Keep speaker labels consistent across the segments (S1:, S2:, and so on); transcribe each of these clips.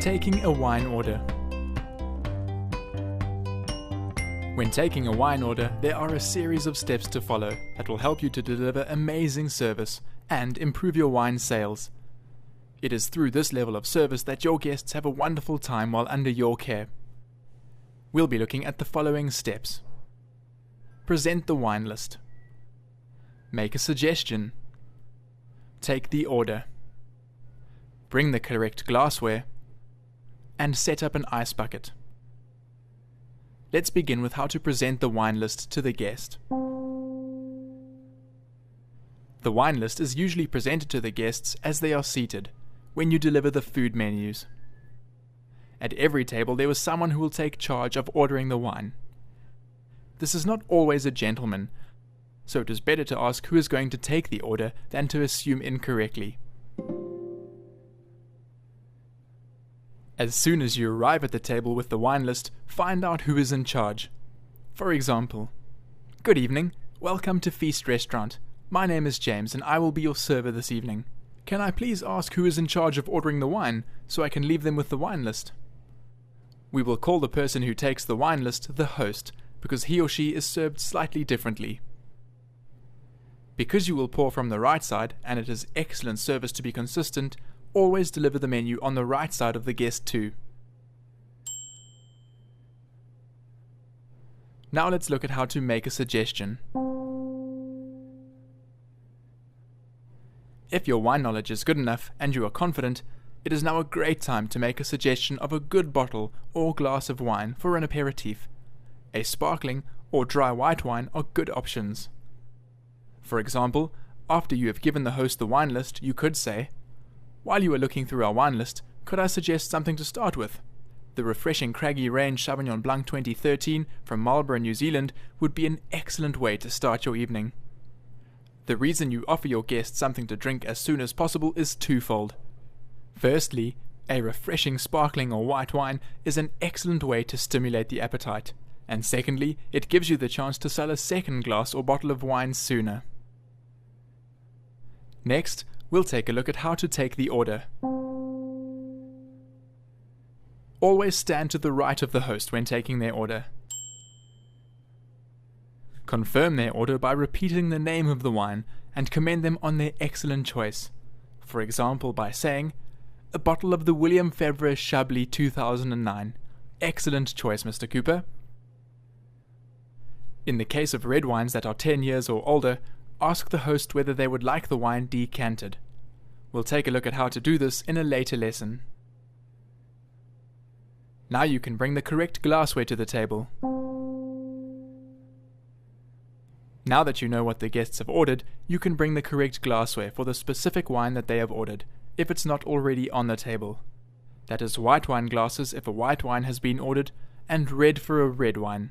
S1: Taking a wine order. When taking a wine order, there are a series of steps to follow that will help you to deliver amazing service and improve your wine sales. It is through this level of service that your guests have a wonderful time while under your care. We'll be looking at the following steps. Present the wine list. Make a suggestion. Take the order. Bring the correct glassware. And set up an ice bucket. Let's begin with how to present the wine list to the guest. The wine list is usually presented to the guests as they are seated, when you deliver the food menus. At every table there is someone who will take charge of ordering the wine. This is not always a gentleman, so it is better to ask who is going to take the order than to assume incorrectly. As soon as you arrive at the table with the wine list, find out who is in charge. For example, "Good evening, welcome to Feast Restaurant. My name is James and I will be your server this evening. Can I please ask who is in charge of ordering the wine so I can leave them with the wine list?" We will call the person who takes the wine list the host because he or she is served slightly differently. Because you will pour from the right side and it is excellent service to be consistent, always deliver the menu on the right side of the guest too. Now let's look at how to make a suggestion. If your wine knowledge is good enough and you are confident, it is now a great time to make a suggestion of a good bottle or glass of wine for an aperitif. A sparkling or dry white wine are good options. For example, after you have given the host the wine list, you could say, "While you are looking through our wine list, could I suggest something to start with? The refreshing Craggy Range Sauvignon Blanc 2013 from Marlborough, New Zealand would be an excellent way to start your evening." The reason you offer your guests something to drink as soon as possible is twofold. Firstly, a refreshing sparkling or white wine is an excellent way to stimulate the appetite. And secondly, it gives you the chance to sell a second glass or bottle of wine sooner. Next, we'll take a look at how to take the order. Always stand to the right of the host when taking their order. Confirm their order by repeating the name of the wine and commend them on their excellent choice. For example, by saying, "A bottle of the William Fevre Chablis 2009. Excellent choice, Mr. Cooper." In the case of red wines that are 10 years or older, ask the host whether they would like the wine decanted. We'll take a look at how to do this in a later lesson. Now you can bring the correct glassware to the table. Now that you know what the guests have ordered, you can bring the correct glassware for the specific wine that they have ordered, if it's not already on the table. That is white wine glasses if a white wine has been ordered, and red for a red wine.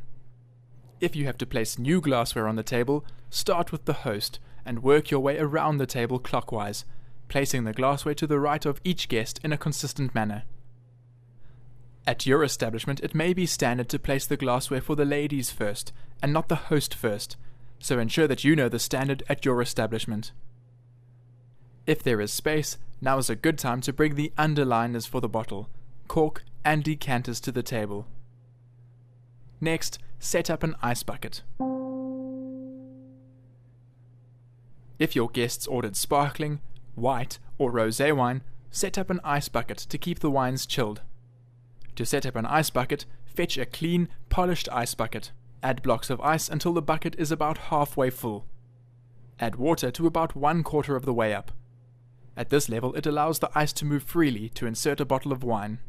S1: If you have to place new glassware on the table, start with the host and work your way around the table clockwise, placing the glassware to the right of each guest in a consistent manner. At your establishment, it may be standard to place the glassware for the ladies first, and not the host first, so ensure that you know the standard at your establishment. If there is space, now is a good time to bring the underliners for the bottle, cork, and decanters to the table. Next, set up an ice bucket. If your guests ordered sparkling, white, or rosé wine, set up an ice bucket to keep the wines chilled. To set up an ice bucket, fetch a clean, polished ice bucket. Add blocks of ice until the bucket is about halfway full. Add water to about 1/4 of the way up. At this level, it allows the ice to move freely to insert a bottle of wine.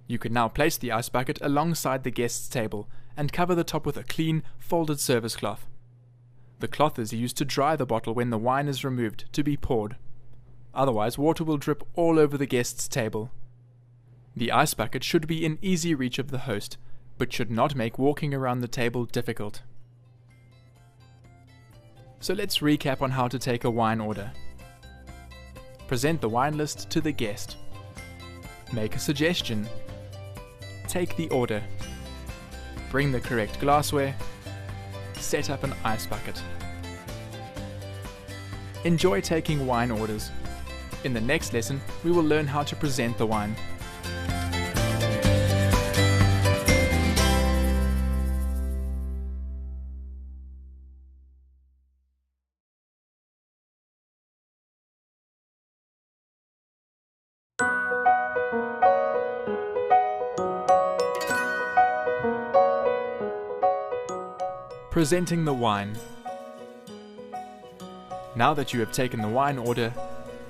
S1: You can now place the ice bucket alongside the guest's table and cover the top with a clean, folded service cloth. The cloth is used to dry the bottle when the wine is removed to be poured. Otherwise, water will drip all over the guest's table. The ice bucket should be in easy reach of the host, but should not make walking around the table difficult. So let's recap on how to take a wine order. Present the wine list to the guest. Make a suggestion. Take the order. Bring the correct glassware. Set up an ice bucket. Enjoy taking wine orders. In the next lesson, we will learn how to present the wine. Presenting the wine. Now that you have taken the wine order,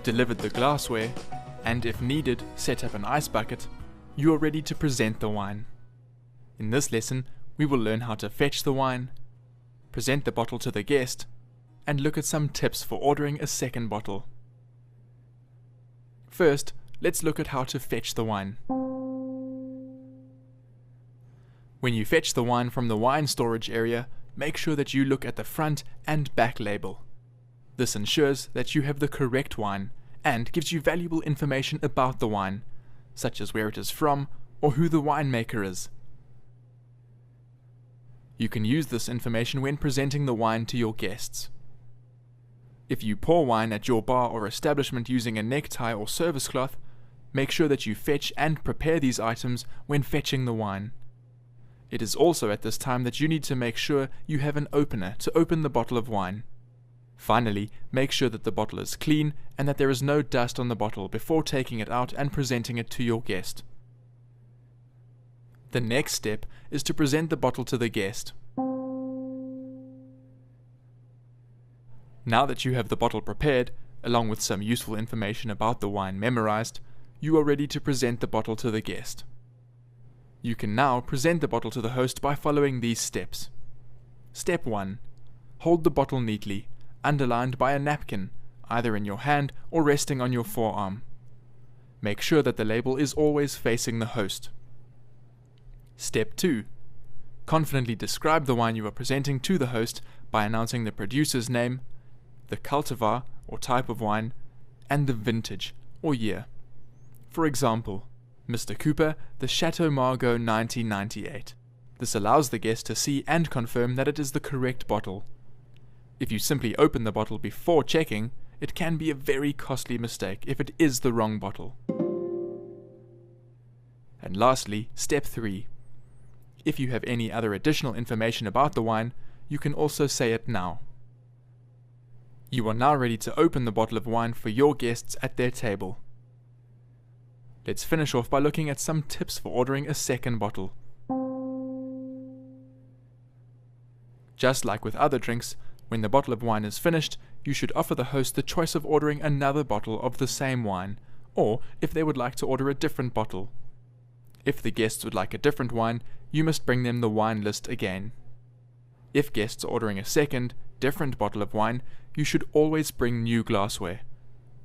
S1: delivered the glassware, and if needed, set up an ice bucket, you are ready to present the wine. In this lesson, we will learn how to fetch the wine, present the bottle to the guest, and look at some tips for ordering a second bottle. First, let's look at how to fetch the wine. When you fetch the wine from the wine storage area, make sure that you look at the front and back label. This ensures that you have the correct wine and gives you valuable information about the wine, such as where it is from or who the winemaker is. You can use this information when presenting the wine to your guests. If you pour wine at your bar or establishment using a necktie or service cloth, make sure that you fetch and prepare these items when fetching the wine. It is also at this time that you need to make sure you have an opener to open the bottle of wine. Finally, make sure that the bottle is clean and that there is no dust on the bottle before taking it out and presenting it to your guest. The next step is to present the bottle to the guest. Now that you have the bottle prepared, along with some useful information about the wine memorized, you are ready to present the bottle to the guest. You can now present the bottle to the host by following these steps. Step 1. Hold the bottle neatly, underlined by a napkin, either in your hand or resting on your forearm. Make sure that the label is always facing the host. Step 2. Confidently describe the wine you are presenting to the host by announcing the producer's name, the cultivar or type of wine, and the vintage or year. For example, Mr. Cooper, the Chateau Margaux 1998. This allows the guest to see and confirm that it is the correct bottle. If you simply open the bottle before checking, it can be a very costly mistake if it is the wrong bottle. And lastly, step 3. If you have any other additional information about the wine, you can also say it now. You are now ready to open the bottle of wine for your guests at their table. Let's finish off by looking at some tips for ordering a second bottle. Just like with other drinks, when the bottle of wine is finished, you should offer the host the choice of ordering another bottle of the same wine, or if they would like to order a different bottle. If the guests would like a different wine, you must bring them the wine list again. If guests are ordering a second, different bottle of wine, you should always bring new glassware.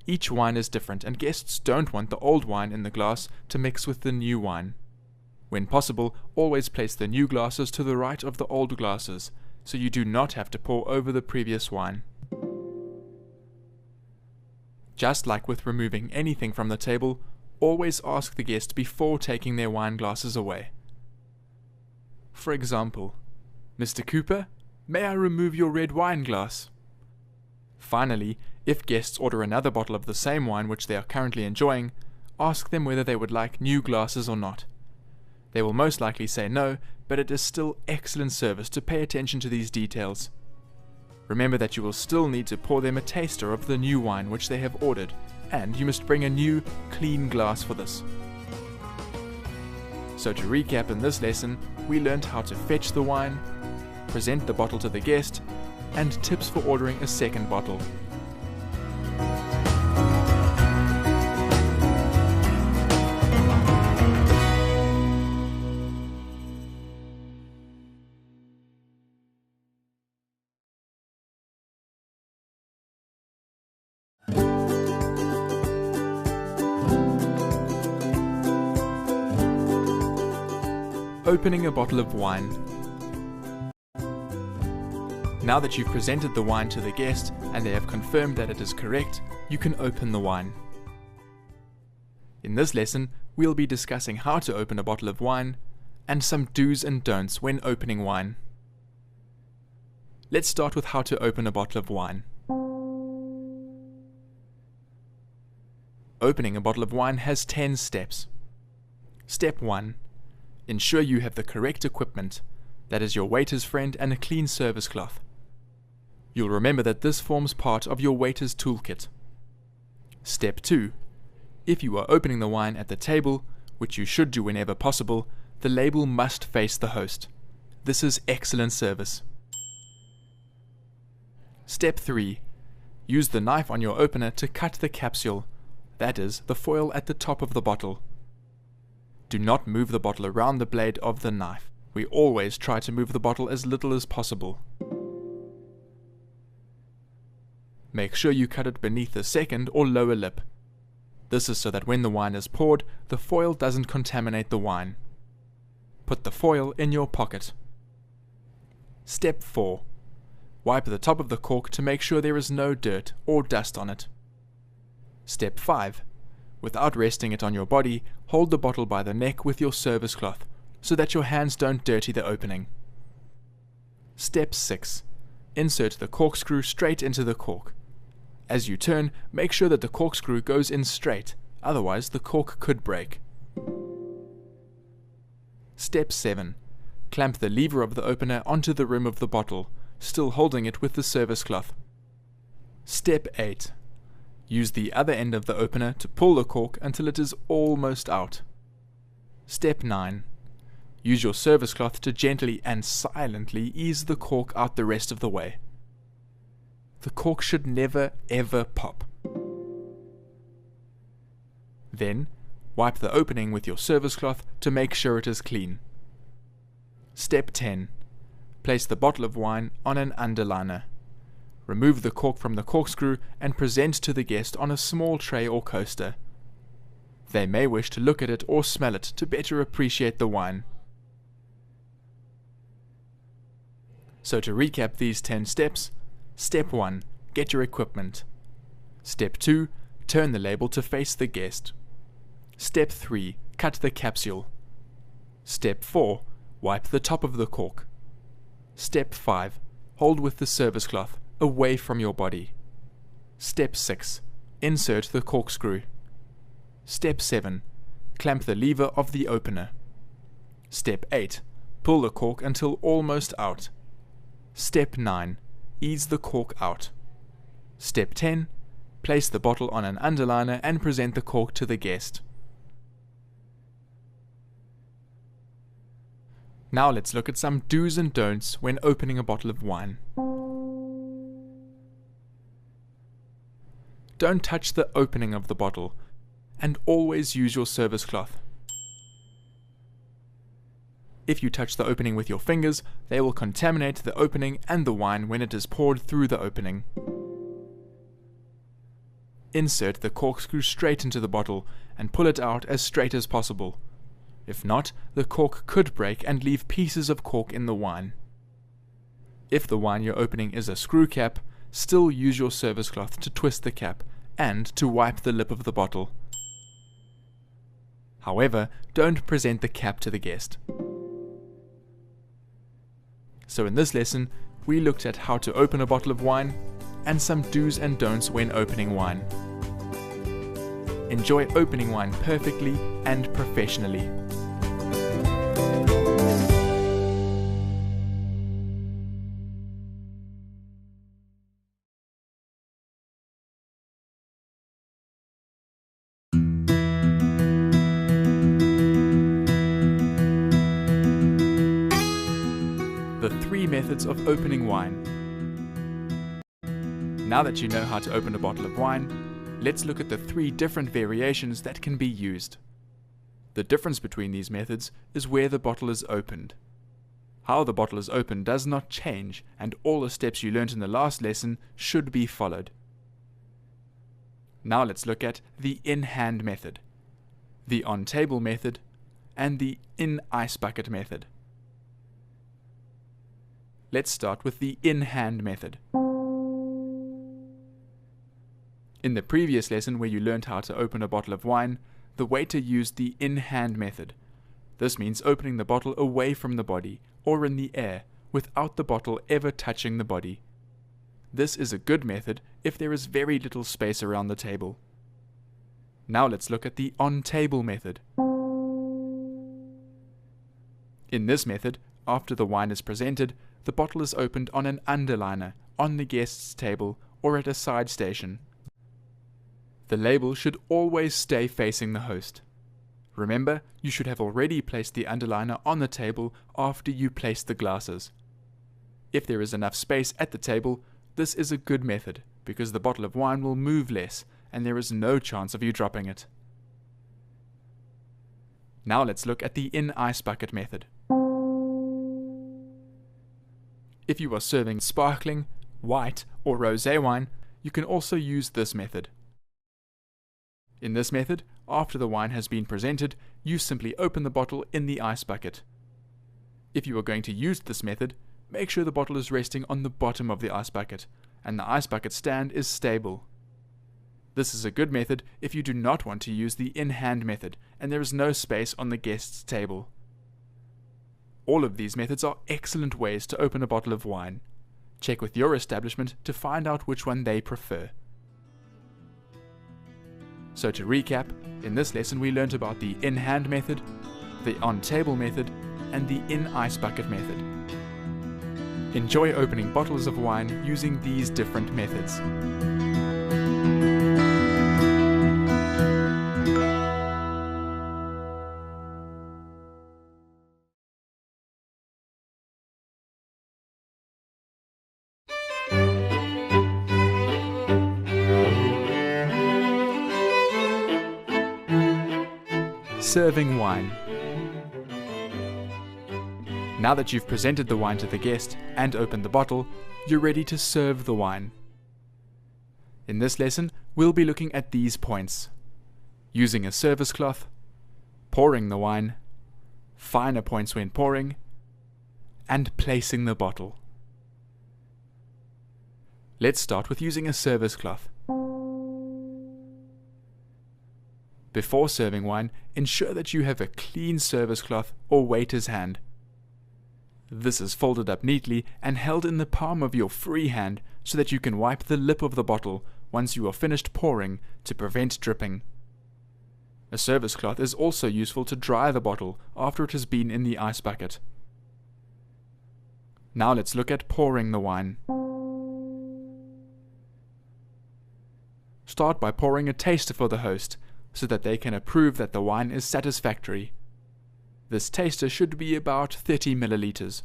S1: Each wine is different and guests don't want the old wine in the glass to mix with the new wine. When possible, always place the new glasses to the right of the old glasses, so you do not have to pour over the previous wine. Just like with removing anything from the table, always ask the guest before taking their wine glasses away. For example, Mr. Cooper, may I remove your red wine glass? Finally, if guests order another bottle of the same wine which they are currently enjoying, ask them whether they would like new glasses or not. They will most likely say no, but it is still excellent service to pay attention to these details. Remember that you will still need to pour them a taster of the new wine which they have ordered, and you must bring a new, clean glass for this. So to recap, in this lesson, we learned how to fetch the wine, present the bottle to the guest, and tips for ordering a second bottle. Opening a bottle of wine. Now that you've presented the wine to the guest and they have confirmed that it is correct, you can open the wine. In this lesson, we'll be discussing how to open a bottle of wine and some do's and don'ts when opening wine. Let's start with how to open a bottle of wine. Opening a bottle of wine has 10 steps. Step 1. Ensure you have the correct equipment, that is your waiter's friend and a clean service cloth. You'll remember that this forms part of your waiter's toolkit. Step 2. If you are opening the wine at the table, which you should do whenever possible, the label must face the host. This is excellent service. Step 3. Use the knife on your opener to cut the capsule, that is, the foil at the top of the bottle. Do not move the bottle around the blade of the knife. We always try to move the bottle as little as possible. Make sure you cut it beneath the second or lower lip. This is so that when the wine is poured, the foil doesn't contaminate the wine. Put the foil in your pocket. Step 4. Wipe the top of the cork to make sure there is no dirt or dust on it. Step 5. Without resting it on your body, hold the bottle by the neck with your service cloth, so that your hands don't dirty the opening. Step 6. Insert the corkscrew straight into the cork. As you turn, make sure that the corkscrew goes in straight, otherwise the cork could break. Step 7. Clamp the lever of the opener onto the rim of the bottle, still holding it with the service cloth. Step 8. Use the other end of the opener to pull the cork until it is almost out. Step 9. Use your service cloth to gently and silently ease the cork out the rest of the way. The cork should never ever pop. Then, wipe the opening with your service cloth to make sure it is clean. Step 10. Place the bottle of wine on an underliner. Remove the cork from the corkscrew and present to the guest on a small tray or coaster. They may wish to look at it or smell it to better appreciate the wine. So to recap these 10 steps: Step 1. Get your equipment. Step 2. Turn the label to face the guest. Step 3. Cut the capsule. Step 4. Wipe the top of the cork. Step 5. Hold with the service cloth, away from your body. Step 6. Insert the corkscrew. Step 7. Clamp the lever of the opener. Step 8. Pull the cork until almost out. Step 9. Ease the cork out. Step 10. Place the bottle on an underliner and present the cork to the guest. Now let's look at some do's and don'ts when opening a bottle of wine. Don't touch the opening of the bottle, and always use your service cloth. If you touch the opening with your fingers, they will contaminate the opening and the wine when it is poured through the opening. Insert the corkscrew straight into the bottle and pull it out as straight as possible. If not, the cork could break and leave pieces of cork in the wine. If the wine you're opening is a screw cap, still use your service cloth to twist the cap and to wipe the lip of the bottle. However, don't present the cap to the guest. So in this lesson, we looked at how to open a bottle of wine and some do's and don'ts when opening wine. Enjoy opening wine perfectly and professionally. The 3 methods of opening wine. Now that you know how to open a bottle of wine, let's look at the 3 different variations that can be used. The difference between these methods is where the bottle is opened. How the bottle is opened does not change, and all the steps you learned in the last lesson should be followed. Now let's look at the in-hand method, the on-table method, and the in-ice bucket method. Let's start with the in-hand method. In the previous lesson where you learned how to open a bottle of wine, the waiter used the in-hand method. This means opening the bottle away from the body or in the air without the bottle ever touching the body. This is a good method if there is very little space around the table. Now let's look at the on-table method. In this method, after the wine is presented, the bottle is opened on an underliner, on the guest's table, or at a side station. The label should always stay facing the host. Remember, you should have already placed the underliner on the table after you place the glasses. If there is enough space at the table, This is a good method because the bottle of wine will move less and there is no chance of you dropping it. Now let's look at the in-ice bucket method. If you are serving sparkling, white or rosé wine, you can also use this method. In this method, after the wine has been presented, you simply open the bottle in the ice bucket. If you are going to use this method, make sure the bottle is resting on the bottom of the ice bucket and the ice bucket stand is stable. This is a good method if you do not want to use the in-hand method and there is no space on the guest's table. All of these methods are excellent ways to open a bottle of wine. Check with your establishment to find out which one they prefer. So to recap, in this lesson we learnt about the in-hand method, the on-table method, and the in-ice bucket method. Enjoy opening bottles of wine using these different methods. Serving wine. Now that you've presented the wine to the guest and opened the bottle, you're ready to serve the wine. In this lesson, we'll be looking at these points: using a service cloth, pouring the wine, finer points when pouring, and placing the bottle. Let's start with using a service cloth. Before serving wine, ensure that you have a clean service cloth or waiter's hand. This is folded up neatly and held in the palm of your free hand so that you can wipe the lip of the bottle once you are finished pouring to prevent dripping. A service cloth is also useful to dry the bottle after it has been in the ice bucket. Now let's look at pouring the wine. Start by pouring a taster for the host, so that they can approve that the wine is satisfactory. This taster should be about 30 milliliters.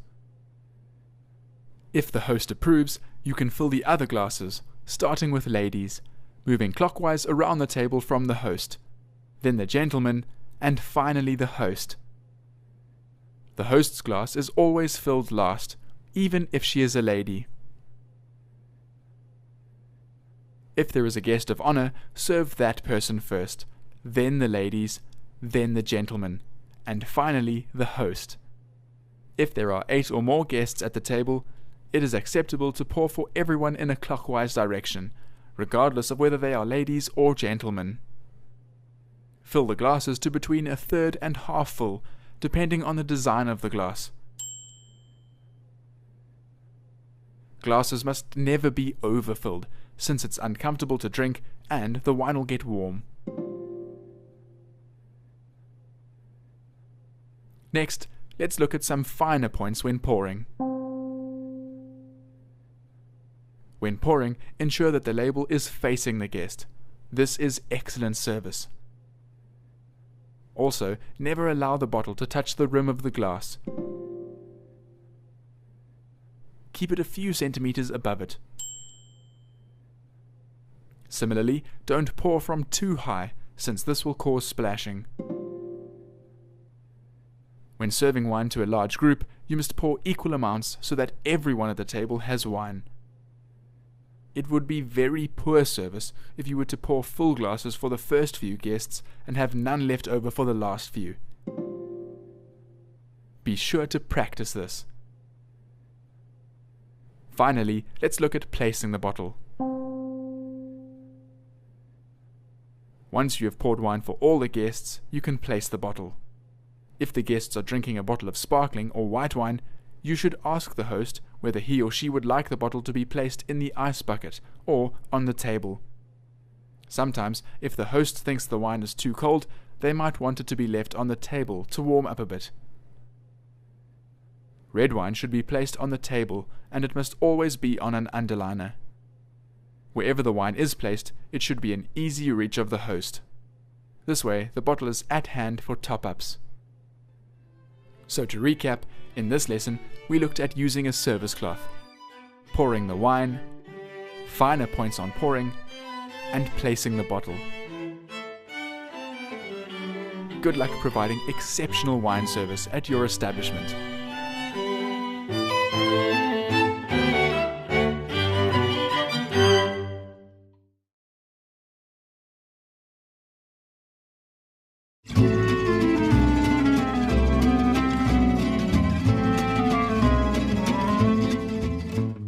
S1: If the host approves, you can fill the other glasses, starting with ladies, moving clockwise around the table from the host, then the gentleman, and finally the host. The host's glass is always filled last, even if she is a lady. If there is a guest of honor, serve that person first, then the ladies, then the gentleman, and finally the host. If there are 8 or more guests at the table, it is acceptable to pour for everyone in a clockwise direction, regardless of whether they are ladies or gentlemen. Fill the glasses to between a third and half full, depending on the design of the glass. Glasses must never be overfilled, since it's uncomfortable to drink and the wine will get warm. Next, let's look at some finer points when pouring. When pouring, ensure that the label is facing the guest. This is excellent service. Also, never allow the bottle to touch the rim of the glass. Keep it a few centimeters above it. Similarly, don't pour from too high, since this will cause splashing. When serving wine to a large group, you must pour equal amounts so that everyone at the table has wine. It would be very poor service if you were to pour full glasses for the first few guests and have none left over for the last few. Be sure to practice this. Finally, let's look at placing the bottle. Once you have poured wine for all the guests, you can place the bottle. If the guests are drinking a bottle of sparkling or white wine, you should ask the host whether he or she would like the bottle to be placed in the ice bucket or on the table. Sometimes, if the host thinks the wine is too cold, they might want it to be left on the table to warm up a bit. Red wine should be placed on the table, and it must always be on an underliner. Wherever the wine is placed, it should be in easy reach of the host. This way, the bottle is at hand for top-ups. So to recap, in this lesson, we looked at using a service cloth, pouring the wine, finer points on pouring, and placing the bottle. Good luck providing exceptional wine service at your establishment.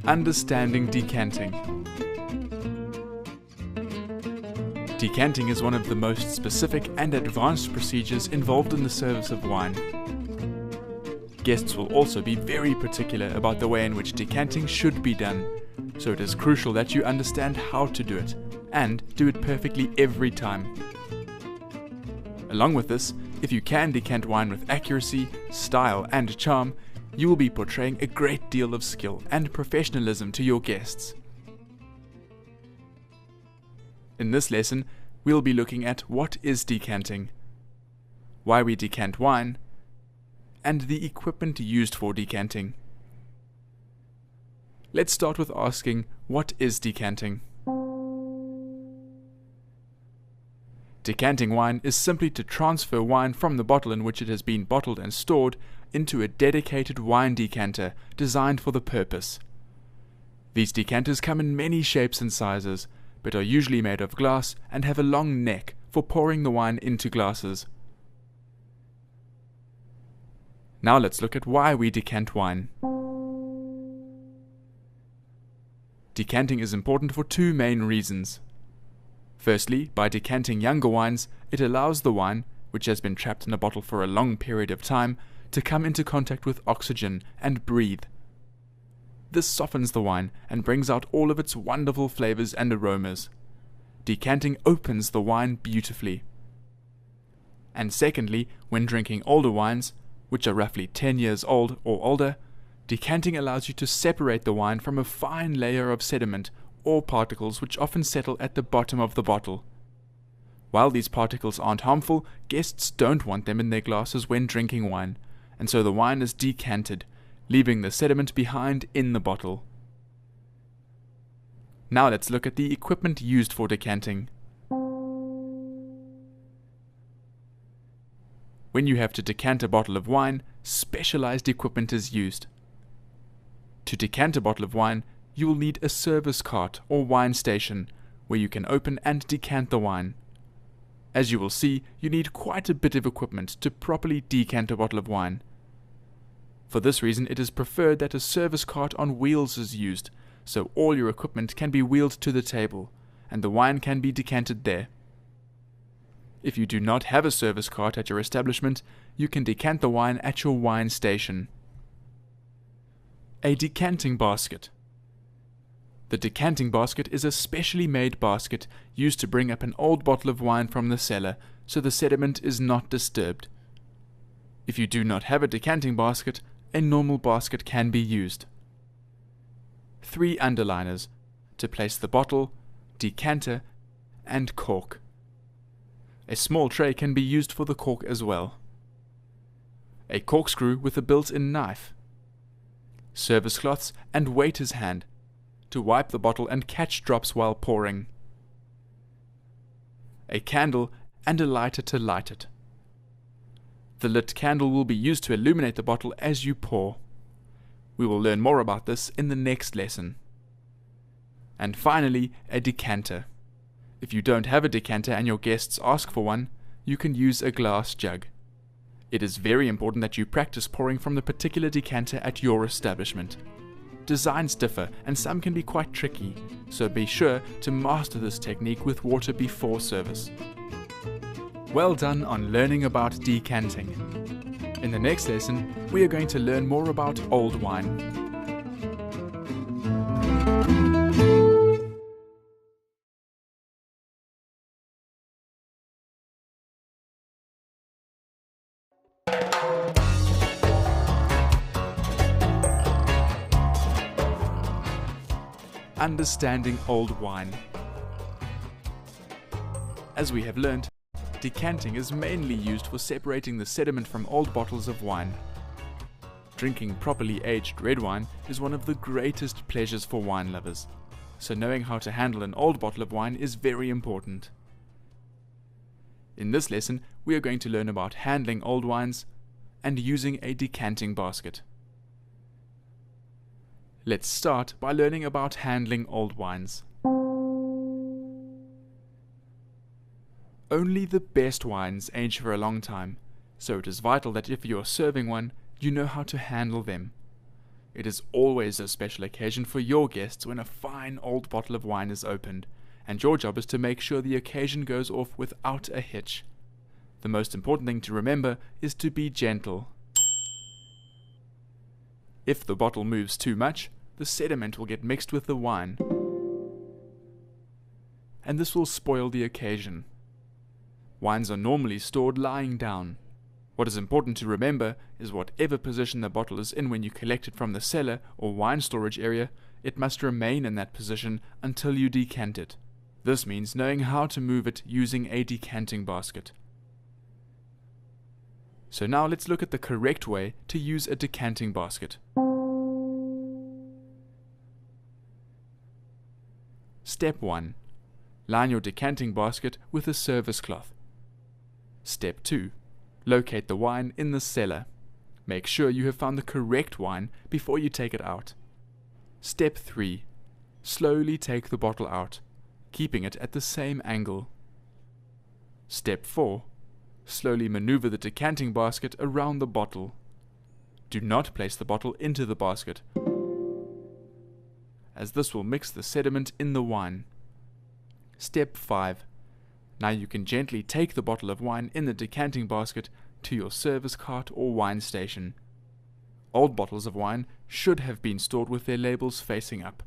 S1: Understanding decanting. Decanting is one of the most specific and advanced procedures involved in the service of wine. Guests will also be very particular about the way in which decanting should be done, so it is crucial that you understand how to do it, and do it perfectly every time. Along with this, if you can decant wine with accuracy, style, and charm, you will be portraying a great deal of skill and professionalism to your guests. In this lesson, we'll be looking at what is decanting, why we decant wine, and the equipment used for decanting. Let's start with asking, what is decanting? Decanting wine is simply to transfer wine from the bottle in which it has been bottled and stored into a dedicated wine decanter designed for the purpose. These decanters come in many shapes and sizes, but are usually made of glass and have a long neck for pouring the wine into glasses. Now let's look at why we decant wine. Decanting is important for two main reasons. Firstly, by decanting younger wines, it allows the wine, which has been trapped in a bottle for a long period of time, to come into contact with oxygen and breathe. This softens the wine and brings out all of its wonderful flavors and aromas. Decanting opens the wine beautifully. And secondly, when drinking older wines, which are roughly 10 years old or older, decanting allows you to separate the wine from a fine layer of sediment or particles which often settle at the bottom of the bottle. While these particles aren't harmful, guests don't want them in their glasses when drinking wine, and so the wine is decanted, leaving the sediment behind in the bottle. Now let's look at the equipment used for decanting. When you have to decant a bottle of wine, specialized equipment is used. To decant a bottle of wine, you will need a service cart or wine station, where you can open and decant the wine. As you will see, you need quite a bit of equipment to properly decant a bottle of wine. For this reason, it is preferred that a service cart on wheels is used, so all your equipment can be wheeled to the table, and the wine can be decanted there. If you do not have a service cart at your establishment, you can decant the wine at your wine station. A decanting basket. The decanting basket is a specially made basket used to bring up an old bottle of wine from the cellar, so the sediment is not disturbed. If you do not have a decanting basket, a normal basket can be used. 3 underliners to place the bottle, decanter, and cork. A small tray can be used for the cork as well. A corkscrew with a built-in knife. Service cloths and waiter's hand to wipe the bottle and catch drops while pouring. A candle and a lighter to light it. The lit candle will be used to illuminate the bottle as you pour. We will learn more about this in the next lesson. And finally, a decanter. If you don't have a decanter and your guests ask for one, you can use a glass jug. It is very important that you practice pouring from the particular decanter at your establishment. Designs differ and some can be quite tricky, so be sure to master this technique with water before service. Well done on learning about decanting. In the next lesson, we are going to learn more about old wine. Understanding old wine. As we have learned, decanting is mainly used for separating the sediment from old bottles of wine. Drinking properly aged red wine is one of the greatest pleasures for wine lovers. so knowing how to handle an old bottle of wine is very important. In this lesson, we are going to learn about handling old wines and using a decanting basket. Let's start by learning about handling old wines. Only the best wines age for a long time, so it is vital that if you are serving one, you know how to handle them. It is always a special occasion for your guests when a fine old bottle of wine is opened, and your job is to make sure the occasion goes off without a hitch. The most important thing to remember is to be gentle. If the bottle moves too much, the sediment will get mixed with the wine, and this will spoil the occasion. Wines are normally stored lying down. What is important to remember is whatever position the bottle is in when you collect it from the cellar or wine storage area, it must remain in that position until you decant it. This means knowing how to move it using a decanting basket. So now let's look at the correct way to use a decanting basket. Step 1. Line your decanting basket with a service cloth. Step 2. Locate the wine in the cellar. Make sure you have found the correct wine before you take it out. Step 3. Slowly take the bottle out, keeping it at the same angle. Step 4. Slowly maneuver the decanting basket around the bottle. Do not place the bottle into the basket, as this will mix the sediment in the wine. Step 5. Now you can gently take the bottle of wine in the decanting basket to your service cart or wine station. Old bottles of wine should have been stored with their labels facing up.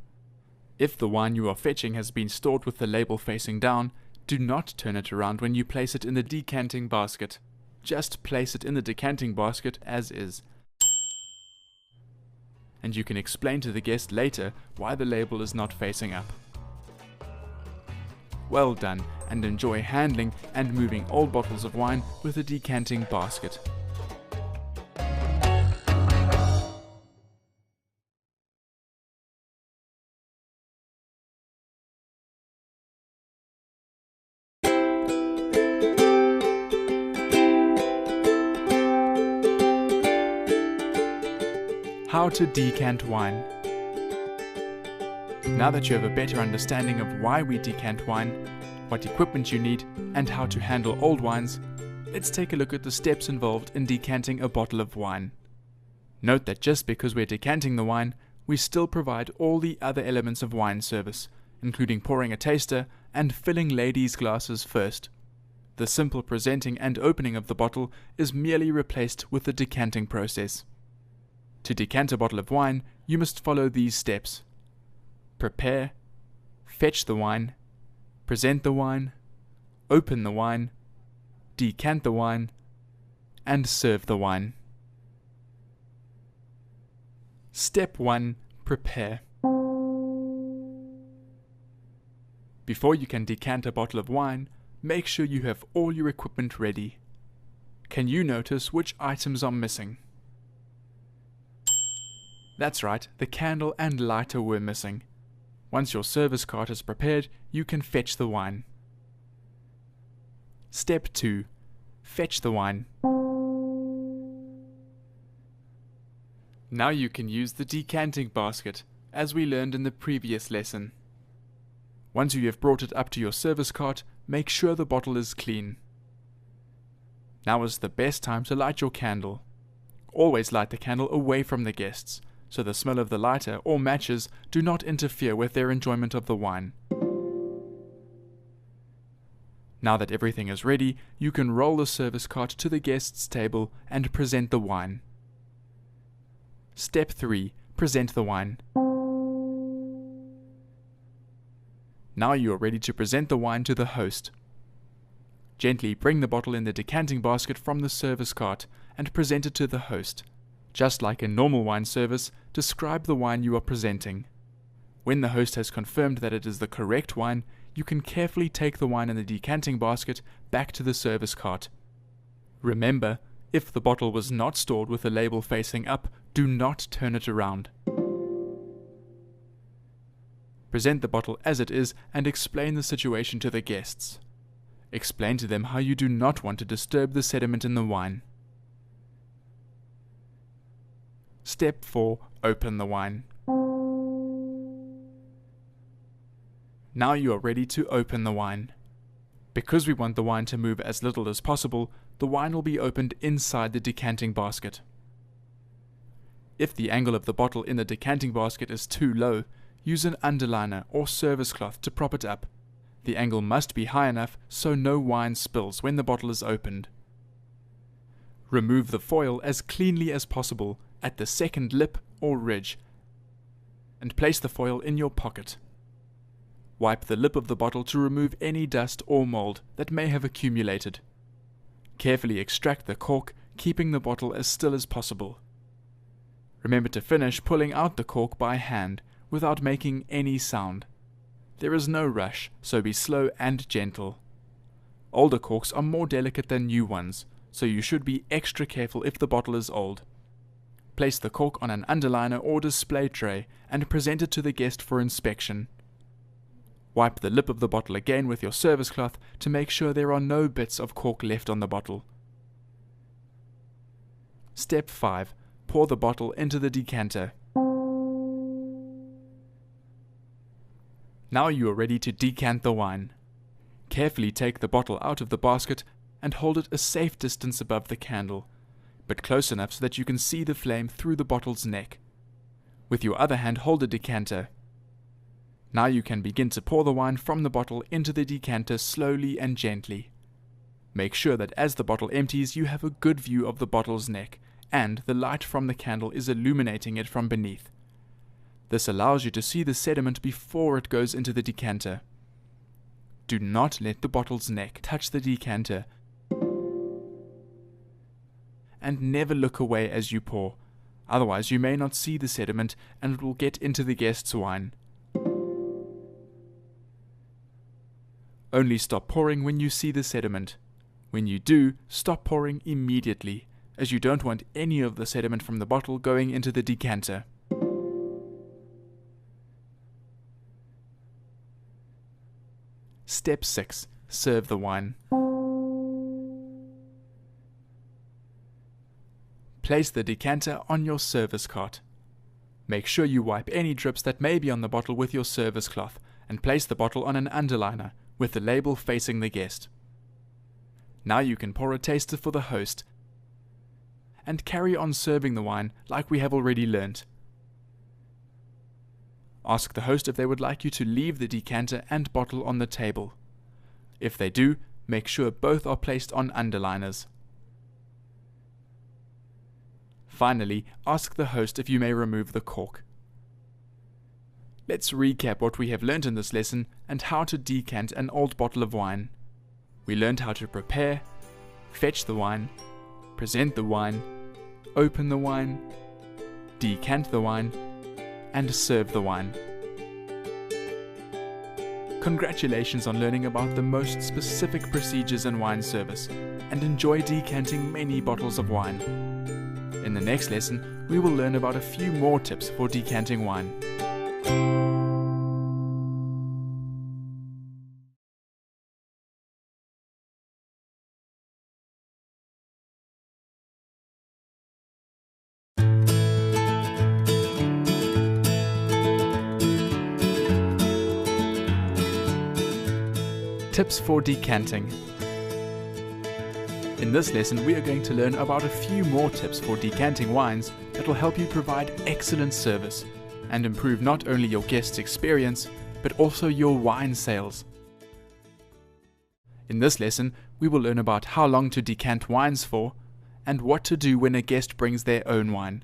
S1: If the wine you are fetching has been stored with the label facing down, do not turn it around when you place it in the decanting basket. Just place it in the decanting basket as is. And you can explain to the guest later why the label is not facing up. Well done, and enjoy handling and moving old bottles of wine with a decanting basket. How to decant wine. Now that you have a better understanding of why we decant wine, what equipment you need, and how to handle old wines, let's take a look at the steps involved in decanting a bottle of wine. Note that just because we're decanting the wine, we still provide all the other elements of wine service, including pouring a taster and filling ladies' glasses first. The simple presenting and opening of the bottle is merely replaced with the decanting process. To decant a bottle of wine, you must follow these steps: prepare, fetch the wine, present the wine, open the wine, decant the wine, and serve the wine. Step 1. Prepare. Before you can decant a bottle of wine, make sure you have all your equipment ready. Can you notice which items are missing? That's right, the candle and lighter were missing. Once your service cart is prepared, you can fetch the wine. Step 2. Fetch the wine. Now you can use the decanting basket, as we learned in the previous lesson. Once you have brought it up to your service cart, make sure the bottle is clean. Now is the best time to light your candle. Always light the candle away from the guests, so the smell of the lighter or matches do not interfere with their enjoyment of the wine. Now that everything is ready, you can roll the service cart to the guest's table and present the wine. Step 3. Present the wine. Now you are ready to present the wine to the host. Gently bring the bottle in the decanting basket from the service cart and present it to the host. Just like in normal wine service, describe the wine you are presenting. When the host has confirmed that it is the correct wine, you can carefully take the wine in the decanting basket back to the service cart. Remember, if the bottle was not stored with the label facing up, do not turn it around. Present the bottle as it is and explain the situation to the guests. Explain to them how you do not want to disturb the sediment in the wine. Step 4. Open the wine. Now you are ready to open the wine. Because we want the wine to move as little as possible, the wine will be opened inside the decanting basket. If the angle of the bottle in the decanting basket is too low, use an underliner or service cloth to prop it up. The angle must be high enough so no wine spills when the bottle is opened. Remove the foil as cleanly as possible at the second lip or ridge and place the foil in your pocket. Wipe the lip of the bottle to remove any dust or mold that may have accumulated. Carefully extract the cork, keeping the bottle as still as possible. Remember to finish pulling out the cork by hand without making any sound. There is no rush, so be slow and gentle. Older corks are more delicate than new ones, so you should be extra careful if the bottle is old. Place the cork on an underliner or display tray and present it to the guest for inspection. Wipe the lip of the bottle again with your service cloth to make sure there are no bits of cork left on the bottle. Step 5. Pour the bottle into the decanter. Now you are ready to decant the wine. Carefully take the bottle out of the basket and hold it a safe distance above the candle, but close enough so that you can see the flame through the bottle's neck. With your other hand hold the decanter. Now you can begin to pour the wine from the bottle into the decanter slowly and gently. Make sure that as the bottle empties you have a good view of the bottle's neck, and the light from the candle is illuminating it from beneath. This allows you to see the sediment before it goes into the decanter. Do not let the bottle's neck touch the decanter, and never look away as you pour, otherwise you may not see the sediment and it will get into the guest's wine. Only stop pouring when you see the sediment. When you do, stop pouring immediately, as you don't want any of the sediment from the bottle going into the decanter. Step 6. Serve the wine. Place the decanter on your service cart. Make sure you wipe any drips that may be on the bottle with your service cloth, and place the bottle on an underliner, with the label facing the guest. Now you can pour a taster for the host, and carry on serving the wine like we have already learnt. Ask the host if they would like you to leave the decanter and bottle on the table. If they do, make sure both are placed on underliners. Finally, ask the host if you may remove the cork. Let's recap what we have learned in this lesson and how to decant an old bottle of wine. We learned how to prepare, fetch the wine, present the wine, open the wine, decant the wine, and serve the wine. Congratulations on learning about the most specific procedures in wine service, and enjoy decanting many bottles of wine. In the next lesson, we will learn about a few more tips for decanting wine. Tips for decanting. In this lesson we are going to learn about a few more tips for decanting wines that will help you provide excellent service and improve not only your guests' experience but also your wine sales. In this lesson we will learn about how long to decant wines for and what to do when a guest brings their own wine.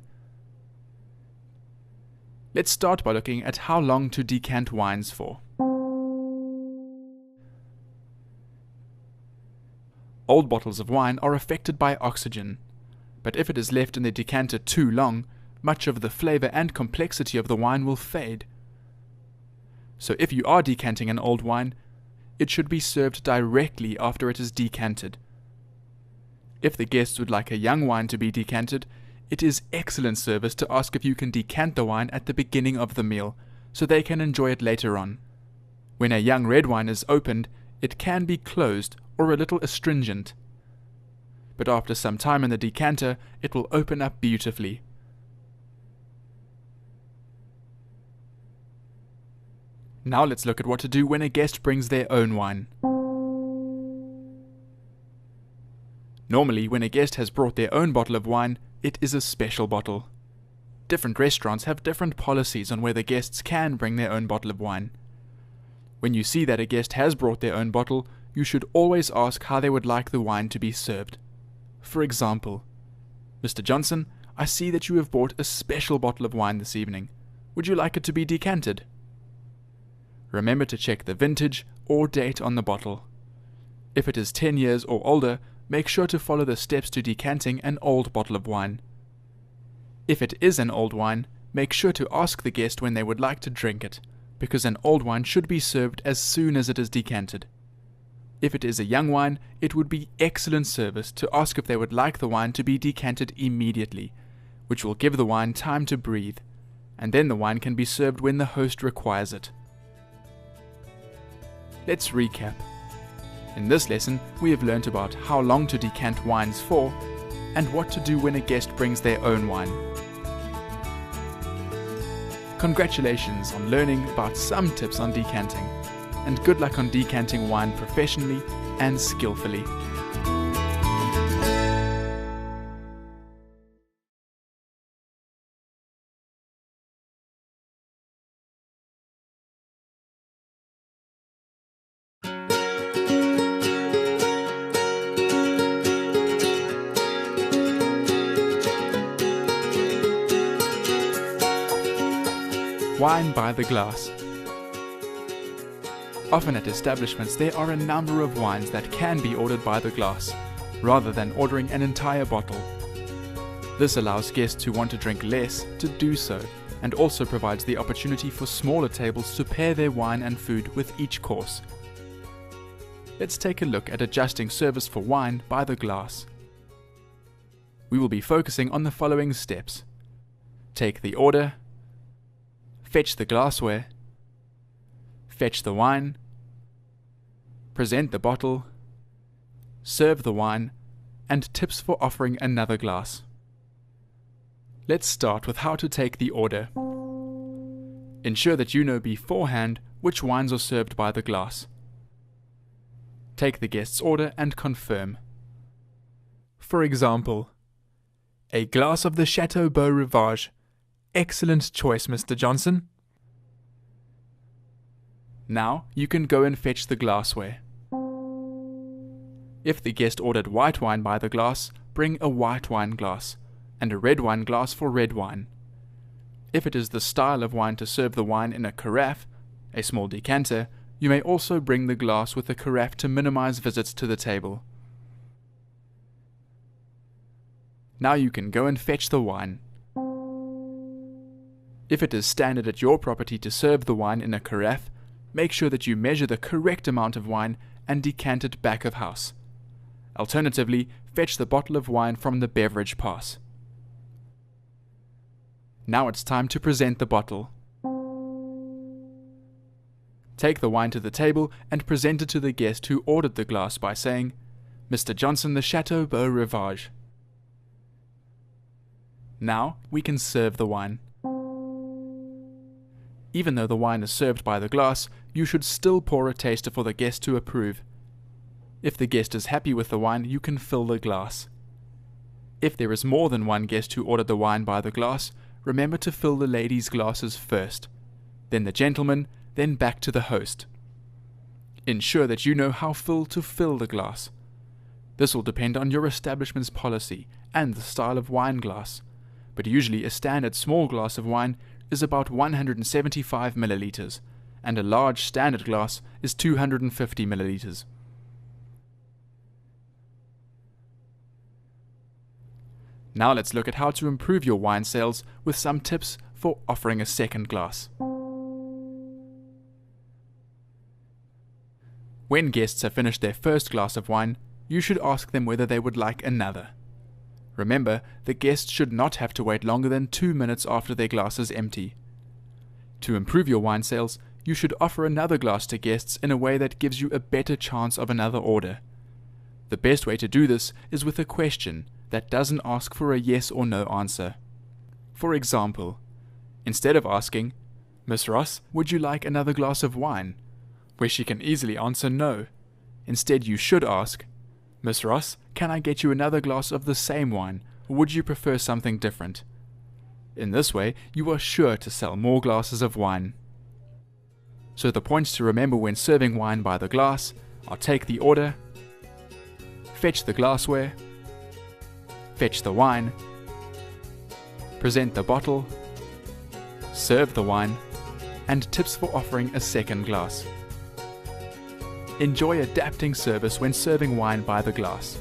S1: Let's start by looking at how long to decant wines for. Old bottles of wine are affected by oxygen, but if it is left in the decanter too long, much of the flavor and complexity of the wine will fade. So if you are decanting an old wine, it should be served directly after it is decanted. If the guests would like a young wine to be decanted, it is excellent service to ask if you can decant the wine at the beginning of the meal, so they can enjoy it later on. When a young red wine is opened, it can be closed or a little astringent, but after some time in the decanter, it will open up beautifully. Now let's look at what to do when a guest brings their own wine. Normally, when a guest has brought their own bottle of wine, it is a special bottle. Different restaurants have different policies on whether guests can bring their own bottle of wine. When you see that a guest has brought their own bottle, you should always ask how they would like the wine to be served. For example, "Mr. Johnson, I see that you have bought a special bottle of wine this evening. Would you like it to be decanted?" Remember to check the vintage or date on the bottle. If it is 10 years or older, make sure to follow the steps to decanting an old bottle of wine. If it is an old wine, make sure to ask the guest when they would like to drink it, because an old wine should be served as soon as it is decanted. If it is a young wine, it would be excellent service to ask if they would like the wine to be decanted immediately, which will give the wine time to breathe, and then the wine can be served when the host requires it. Let's recap. In this lesson, we have learnt about how long to decant wines for, and what to do when a guest brings their own wine. Congratulations on learning about some tips on decanting, and good luck on decanting wine professionally and skillfully. Wine by the glass. Often at establishments there are a number of wines that can be ordered by the glass, rather than ordering an entire bottle. This allows guests who want to drink less to do so, and also provides the opportunity for smaller tables to pair their wine and food with each course. Let's take a look at adjusting service for wine by the glass. We will be focusing on the following steps. Take the order, fetch the glassware, fetch the wine, present the bottle, serve the wine, and tips for offering another glass. Let's start with how to take the order. Ensure that you know beforehand which wines are served by the glass. Take the guest's order and confirm. For example, a glass of the Chateau Beau Rivage. Excellent choice, Mr. Johnson. Now you can go and fetch the glassware. If the guest ordered white wine by the glass, bring a white wine glass, and a red wine glass for red wine. If it is the style of wine to serve the wine in a carafe, a small decanter, you may also bring the glass with a carafe to minimize visits to the table. Now you can go and fetch the wine. If it is standard at your property to serve the wine in a carafe, make sure that you measure the correct amount of wine and decant it back of house. Alternatively, fetch the bottle of wine from the beverage pass. Now it's time to present the bottle. Take the wine to the table and present it to the guest who ordered the glass by saying, "Mr. Johnson, the Chateau Beau Rivage." Now we can serve the wine. Even though the wine is served by the glass, you should still pour a taster for the guest to approve. If the guest is happy with the wine, you can fill the glass. If there is more than one guest who ordered the wine by the glass, remember to fill the ladies' glasses first, then the gentleman, then back to the host. Ensure that you know how full to fill the glass. This will depend on your establishment's policy and the style of wine glass, but usually a standard small glass of wine is about 175 milliliters, and a large standard glass is 250 milliliters. Now let's look at how to improve your wine sales with some tips for offering a second glass. When guests have finished their first glass of wine, you should ask them whether they would like another. Remember, the guest should not have to wait longer than 2 minutes after their glass is empty. To improve your wine sales, you should offer another glass to guests in a way that gives you a better chance of another order. The best way to do this is with a question that doesn't ask for a yes or no answer. For example, instead of asking, "Miss Ross, would you like another glass of wine?" where she can easily answer no. Instead, you should ask, "Miss Ross, can I get you another glass of the same wine, or would you prefer something different?" In this way, you are sure to sell more glasses of wine. So the points to remember when serving wine by the glass are: take the order, fetch the glassware, fetch the wine, present the bottle, serve the wine, and tips for offering a second glass. Enjoy adapting service when serving wine by the glass.